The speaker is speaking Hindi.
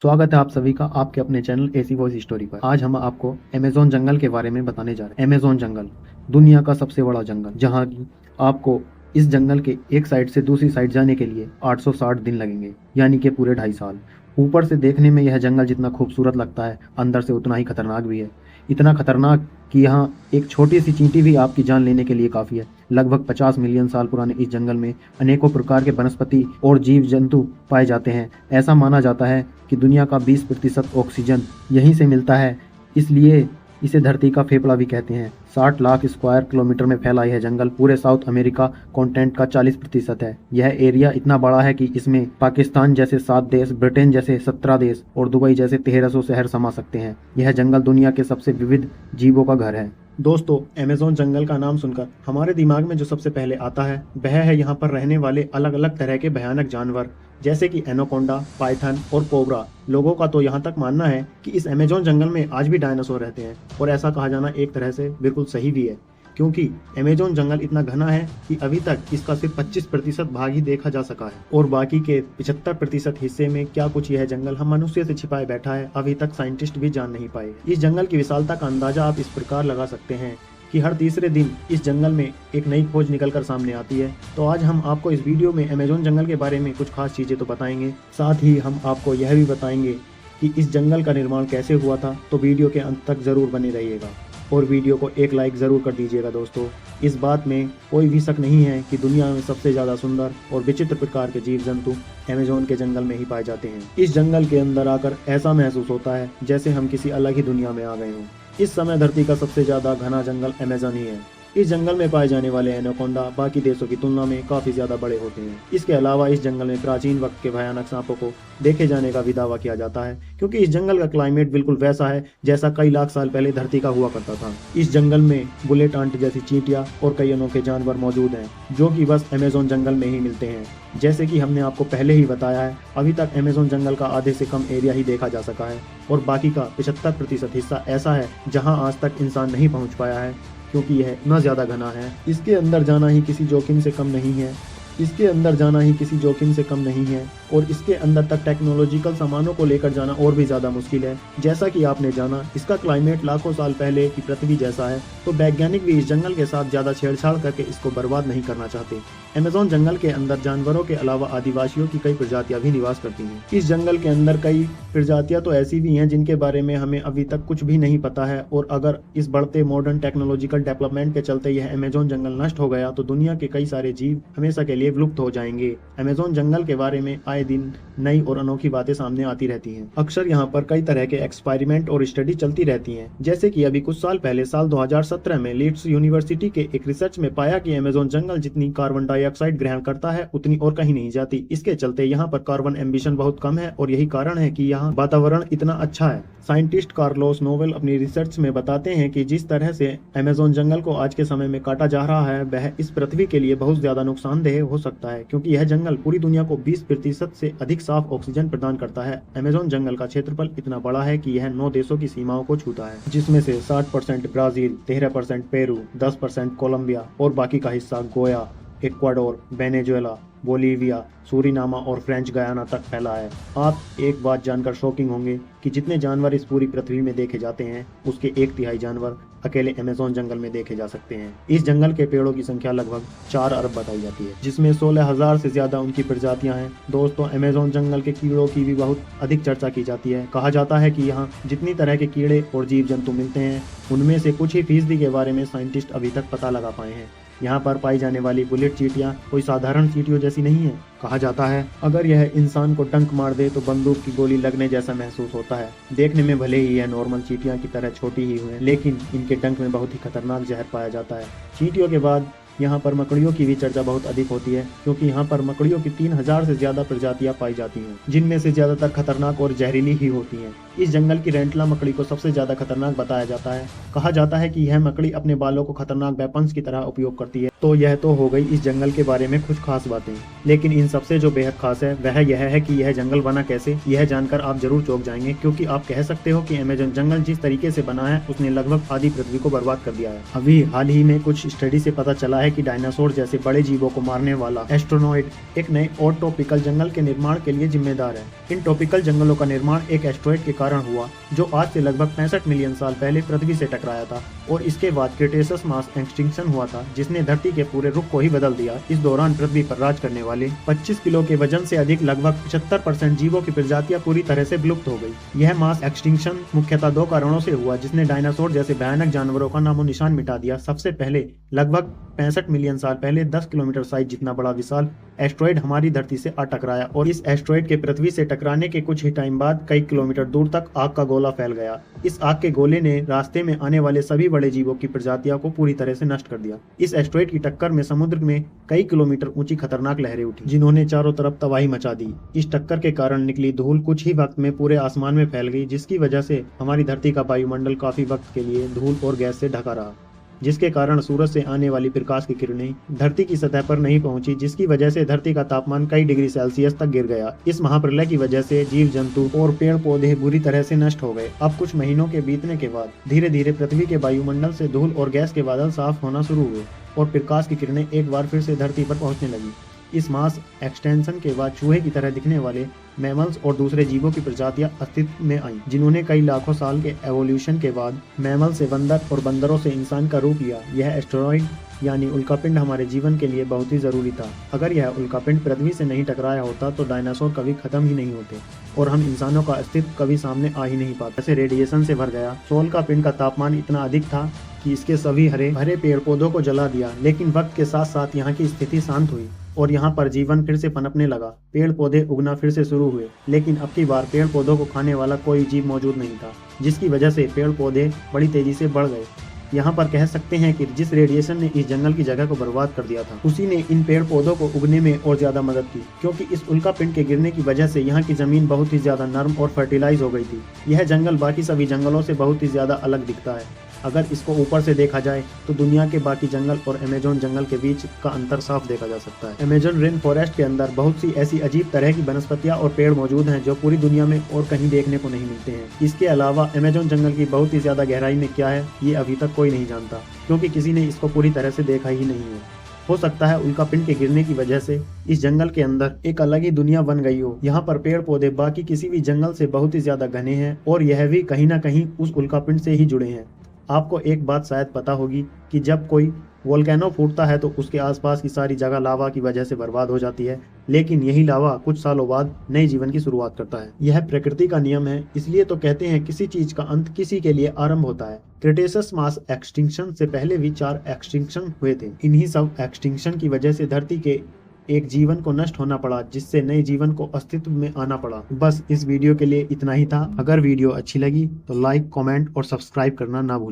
स्वागत है आप सभी का आपके अपने चैनल एसी वॉइस स्टोरी पर। आज हम आपको अमेज़न जंगल के बारे में बताने जा रहे हैं। अमेज़न जंगल दुनिया का सबसे बड़ा जंगल, जहां की आपको इस जंगल के एक साइड से दूसरी साइड जाने के लिए 860 दिन लगेंगे, यानी कि पूरे 2.5 साल। ऊपर से देखने में यह जंगल जितना खूबसूरत लगता है, अंदर से उतना ही खतरनाक भी है। इतना खतरनाक कि यहाँ एक छोटी सी चींटी भी आपकी जान लेने के लिए काफ़ी है। लगभग 50 मिलियन साल पुराने इस जंगल में अनेकों प्रकार के वनस्पति और जीव जंतु पाए जाते हैं। ऐसा माना जाता है कि दुनिया का 20% ऑक्सीजन यहीं से मिलता है, इसलिए इसे धरती का फेफड़ा भी कहते हैं। 60 लाख स्क्वायर किलोमीटर में फैला यह जंगल पूरे साउथ अमेरिका कॉन्टिनेंट का 40% है। यह एरिया इतना बड़ा है कि इसमें पाकिस्तान जैसे 7 देश, ब्रिटेन जैसे 17 देश और दुबई जैसे 1300 शहर समा सकते हैं। यह जंगल दुनिया के सबसे विविध जीवों का घर है। दोस्तों, अमेज़न जंगल का नाम सुनकर हमारे दिमाग में जो सबसे पहले आता है वह है यहाँ पर रहने वाले अलग अलग तरह के भयानक जानवर, जैसे कि एनाकोंडा, पाइथन और कोबरा। लोगों का तो यहाँ तक मानना है कि इस अमेज़न जंगल में आज भी डायनासोर रहते हैं, और ऐसा कहा जाना एक तरह से बिल्कुल सही भी है, क्योंकि अमेज़न जंगल इतना घना है कि अभी तक इसका सिर्फ 25% भाग ही देखा जा सका है, और बाकी के 75% हिस्से में क्या कुछ यह जंगल हम मनुष्य से छिपाए बैठा है, अभी तक साइंटिस्ट भी जान नहीं पाए। इस जंगल की विशालता का अंदाजा आप इस प्रकार लगा सकते हैं कि हर तीसरे दिन इस जंगल में एक नई खोज निकलकर सामने आती है। तो आज हम आपको इस वीडियो में अमेज़न जंगल के बारे में कुछ खास चीज़ें तो बताएंगे, साथ ही हम आपको यह भी बताएंगे कि इस जंगल का निर्माण कैसे हुआ था। तो वीडियो के अंत तक ज़रूर बने रहिएगा और वीडियो को एक लाइक ज़रूर कर दीजिएगा। दोस्तों, इस बात में कोई भी शक नहीं है कि दुनिया में सबसे ज़्यादा सुंदर और विचित्र प्रकार के जीव जंतु अमेज़न के जंगल में ही पाए जाते हैं। इस जंगल के अंदर आकर ऐसा महसूस होता है जैसे हम किसी अलग ही दुनिया में आ गए हों। इस समय धरती का सबसे ज़्यादा घना जंगल अमेज़न ही है। इस जंगल में पाए जाने वाले एनाकोंडा बाकी देशों की तुलना में काफ़ी ज़्यादा बड़े होते हैं। इसके अलावा इस जंगल में प्राचीन वक्त के भयानक सांपों को देखे जाने का भी दावा किया जाता है, क्योंकि इस जंगल का क्लाइमेट बिल्कुल वैसा है जैसा कई लाख साल पहले धरती का हुआ करता था। इस जंगल में बुलेट आंट जैसी चींटियां और कई अनोखे जानवर मौजूद हैं, जो कि बस अमेज़न जंगल में ही मिलते हैं। जैसे कि हमने आपको पहले ही बताया है, अभी तक अमेज़न जंगल का आधे से कम एरिया ही देखा जा सका है, और बाकी का 75% हिस्सा ऐसा है जहां आज तक इंसान नहीं पहुंच पाया है, क्योंकि यह इतना ज़्यादा घना है। इसके अंदर जाना ही किसी जोखिम से कम नहीं है। और इसके अंदर तक टेक्नोलॉजिकल सामानों को लेकर जाना और भी ज़्यादा मुश्किल है। जैसा कि आपने जाना, इसका क्लाइमेट लाखों साल पहले की पृथ्वी जैसा है, तो वैज्ञानिक भी इस जंगल के साथ ज़्यादा छेड़छाड़ करके इसको बर्बाद नहीं करना चाहते। अमेज़न जंगल के अंदर जानवरों के अलावा आदिवासियों की कई प्रजातियां भी निवास करती हैं। इस जंगल के अंदर कई प्रजातियां तो ऐसी भी हैं जिनके बारे में हमें अभी तक कुछ भी नहीं पता है, और अगर इस बढ़ते मॉडर्न टेक्नोलॉजिकल डेवलपमेंट के चलते यह अमेज़न जंगल नष्ट हो गया तो दुनिया के कई सारे जीव हमेशा के लिए विलुप्त हो जाएंगे। अमेज़न जंगल के बारे में आए दिन नई और अनोखी बातें सामने आती रहती हैं। अक्सर यहाँ पर कई तरह के एक्सपेरिमेंट और स्टडी चलती रहती हैं, जैसे कि अभी कुछ साल पहले साल 2017 में लीड्स यूनिवर्सिटी के एक रिसर्च में पाया कि अमेज़न जंगल जितनी कार्बन डाइऑक्साइड ग्रहण करता है उतनी और कहीं नहीं जाती। इसके चलते यहाँ पर कार्बन एम्बिशन बहुत कम है, और यही कारण है कि यहाँ वातावरण इतना अच्छा है। साइंटिस्ट कार्लोस नोवेल अपनी रिसर्च में बताते हैं कि जिस तरह से अमेज़न जंगल को आज के समय में काटा जा रहा है, वह इस पृथ्वी के लिए बहुत ज्यादा नुकसानदेह हो सकता है, क्योंकि यह जंगल पूरी दुनिया को 20% से अधिक साफ ऑक्सीजन प्रदान करता है। अमेज़न जंगल का क्षेत्रफल इतना बड़ा है कि यह 9 देशों की सीमाओं को छूता है, जिसमें से 60% ब्राजील, 13% पेरू, 10% कोलंबिया और बाकी का हिस्सा गोया, इक्वाडोर, वेनेजुएला, बोलीविया, सूरीनामा और फ्रेंच गयाना तक फैला है। आप एक बात जानकर शॉकिंग होंगे कि जितने जानवर इस पूरी पृथ्वी में देखे जाते हैं, उसके 1/3 जानवर अकेले अमेज़न जंगल में देखे जा सकते हैं। इस जंगल के पेड़ों की संख्या लगभग 4 अरब बताई जाती है, जिसमें 16,000 से ज्यादा उनकी प्रजातियां हैं। दोस्तों, अमेज़न जंगल के कीड़ों की भी बहुत अधिक चर्चा की जाती है। कहा जाता है कि यहाँ जितनी तरह के कीड़े और जीव जंतु मिलते हैं, उनमें से कुछ ही फीसदी के बारे में साइंटिस्ट अभी तक पता लगा पाए हैं। यहाँ पर पाई जाने वाली बुलेट चींटियां कोई साधारण चींटियों जैसी नहीं है। कहा जाता है अगर यह इंसान को डंक मार दे तो बंदूक की गोली लगने जैसा महसूस होता है। देखने में भले ही यह नॉर्मल चींटियां की तरह छोटी ही हुए, लेकिन इनके डंक में बहुत ही खतरनाक जहर पाया जाता है। चींटियों के बाद यहाँ पर मकड़ियों की भी चर्चा बहुत अधिक होती है, क्योंकि यहाँ पर मकड़ियों की 3000 से ज्यादा प्रजातियां पाई जाती हैं, जिनमें से ज्यादातर खतरनाक और जहरीली ही होती हैं। इस जंगल की रेंटला मकड़ी को सबसे ज्यादा खतरनाक बताया जाता है। कहा जाता है कि यह मकड़ी अपने बालों को खतरनाक वेपन्स की तरह उपयोग करती है। तो यह तो हो गई इस जंगल के बारे में कुछ खास बातें, लेकिन इन सबसे जो बेहद खास है वह यह है कि यह जंगल बना कैसे। यह जानकर आप जरूर चौंक जाएंगे, क्योंकि आप कह सकते हो कि अमेज़न जंगल जिस तरीके से बना है उसने लगभग आधी पृथ्वी को बर्बाद कर दिया है। अभी हाल ही में कुछ स्टडी से पता चला है कि डायनासोर जैसे बड़े जीवों को मारने वाला एस्ट्रोनॉइड एक नए और ट्रॉपिकल जंगल के निर्माण के लिए जिम्मेदार है। इन ट्रॉपिकल जंगलों का निर्माण एक एस्ट्रॉइड के कारण हुआ जो आज से लगभग 65 मिलियन साल पहले पृथ्वी से टकराया था और इसके बाद क्रिटेशियस मास एक्सटिंक्शन हुआ था जिसने धरती के पूरे रुख को ही बदल दिया। इस दौरान पृथ्वी पर राज करने वाले 25 किलो के वजन से अधिक लगभग 75% जीवों की प्रजातियां पूरी तरह से विलुप्त हो गई। यह मास एक्सटिंक्शन मुख्यतः 2 कारणों से हुआ जिसने डायनासोर जैसे भयानक जानवरों का नामो निशान मिटा दिया। सबसे पहले लगभग 65 मिलियन साल पहले 10 किलोमीटर साइज जितना बड़ा विशाल एस्ट्रॉइड हमारी धरती से आ टकराया और इस एस्ट्रॉइड के पृथ्वी से टकराने के कुछ ही टाइम बाद कई किलोमीटर दूर तक आग का गोला फैल गया। इस आग के गोले ने रास्ते में आने वाले सभी बड़े जीवों की प्रजातियों को पूरी तरह से नष्ट कर दिया। इस एस्ट्रॉइड की टक्कर में समुद्र में कई किलोमीटर ऊंची खतरनाक लहरें उठी जिन्होंने चारों तरफ तबाही मचा दी। इस टक्कर के कारण निकली धूल कुछ ही वक्त में पूरे आसमान में फैल गई जिसकी वजह से हमारी धरती का वायुमंडल काफी वक्त के लिए धूल और गैस से ढका रहा, जिसके कारण सूरज से आने वाली प्रकाश की किरणें धरती की सतह पर नहीं पहुंची जिसकी वजह से धरती का तापमान कई डिग्री सेल्सियस तक गिर गया। इस महाप्रलय की वजह से जीव जंतु और पेड़ पौधे बुरी तरह से नष्ट हो गए। अब कुछ महीनों के बीतने के बाद धीरे धीरे पृथ्वी के वायुमंडल से धूल और गैस के बादल साफ होना शुरू हुए और प्रकाश की किरणें एक बार फिर से धरती पर पहुंचने लगी। इस मास एक्सटेंशन के बाद चूहे की तरह दिखने वाले मैमल्स और दूसरे जीवों की प्रजातियां अस्तित्व में आईं, जिन्होंने कई लाखों साल के एवोल्यूशन के बाद मैमल से बंदर और बंदरों से इंसान का रूप लिया। यह एस्टेरॉइड यानी उल्कापिंड हमारे जीवन के लिए बहुत ही जरूरी था। अगर यह उल्कापिंड पृथ्वी से नहीं टकराया होता तो डायनासोर कभी खत्म ही नहीं होते और हम इंसानों का अस्तित्व कभी सामने आ ही नहीं पाता। ऐसे रेडिएशन से भर गया। सोल का पिंड का तापमान इतना अधिक था कि इसके सभी हरे भरे पेड़ पौधों को जला दिया, लेकिन वक्त के साथ साथ यहाँ की स्थिति शांत हुई और यहाँ पर जीवन फिर से पनपने लगा। पेड़ पौधे उगना फिर से शुरू हुए, लेकिन अब की बार पेड़ पौधों को खाने वाला कोई जीव मौजूद नहीं था, जिसकी वजह से पेड़ पौधे बड़ी तेजी से बढ़ गए। यहाँ पर कह सकते हैं कि जिस रेडिएशन ने इस जंगल की जगह को बर्बाद कर दिया था उसी ने इन पेड़ पौधों को उगने में और ज्यादा मदद की, क्योंकि इस उल्कापिंड के गिरने की वजह से यहाँ की जमीन बहुत ही ज्यादा नर्म और फर्टिलाइज हो गई थी। यह जंगल बाकी सभी जंगलों से बहुत ही ज्यादा अलग दिखता है। अगर इसको ऊपर से देखा जाए तो दुनिया के बाकी जंगल और अमेजोन जंगल के बीच का अंतर साफ देखा जा सकता है। अमेजोन रेन फॉरेस्ट के अंदर बहुत सी ऐसी अजीब तरह की वनस्पतियां और पेड़ मौजूद हैं जो पूरी दुनिया में और कहीं देखने को नहीं मिलते हैं। इसके अलावा अमेजोन जंगल की बहुत ही ज्यादा गहराई में क्या है ये अभी तक कोई नहीं जानता, क्योंकि किसी ने इसको पूरी तरह से देखा ही नहीं है। हो सकता है उल्कापिंड के गिरने की वजह से इस जंगल के अंदर एक अलग ही दुनिया बन गई हो। यहाँ पर पेड़ पौधे बाकी किसी भी जंगल से बहुत ही ज्यादा घने हैं और यह भी कहीं ना कहीं उस उल्कापिंड से ही जुड़े हैं। आपको एक बात शायद पता होगी कि जब कोई वोल्केनो फूटता है तो उसके आसपास की सारी जगह लावा की वजह से बर्बाद हो जाती है, लेकिन यही लावा कुछ सालों बाद नए जीवन की शुरुआत करता है। यह प्रकृति का नियम है, इसलिए तो कहते हैं किसी चीज का अंत किसी के लिए आरंभ होता है। क्रिटेशियस मास एक्सटिंक्शन से पहले भी 4 एक्सटिंक्शन हुए थे। इन्हीं सब एक्सटिंक्शन की वजह से धरती के एक जीवन को नष्ट होना पड़ा, जिससे नए जीवन को अस्तित्व में आना पड़ा। बस इस वीडियो के लिए इतना ही था। अगर वीडियो अच्छी लगी तो लाइक, कमेंट और सब्सक्राइब करना ना भूलें।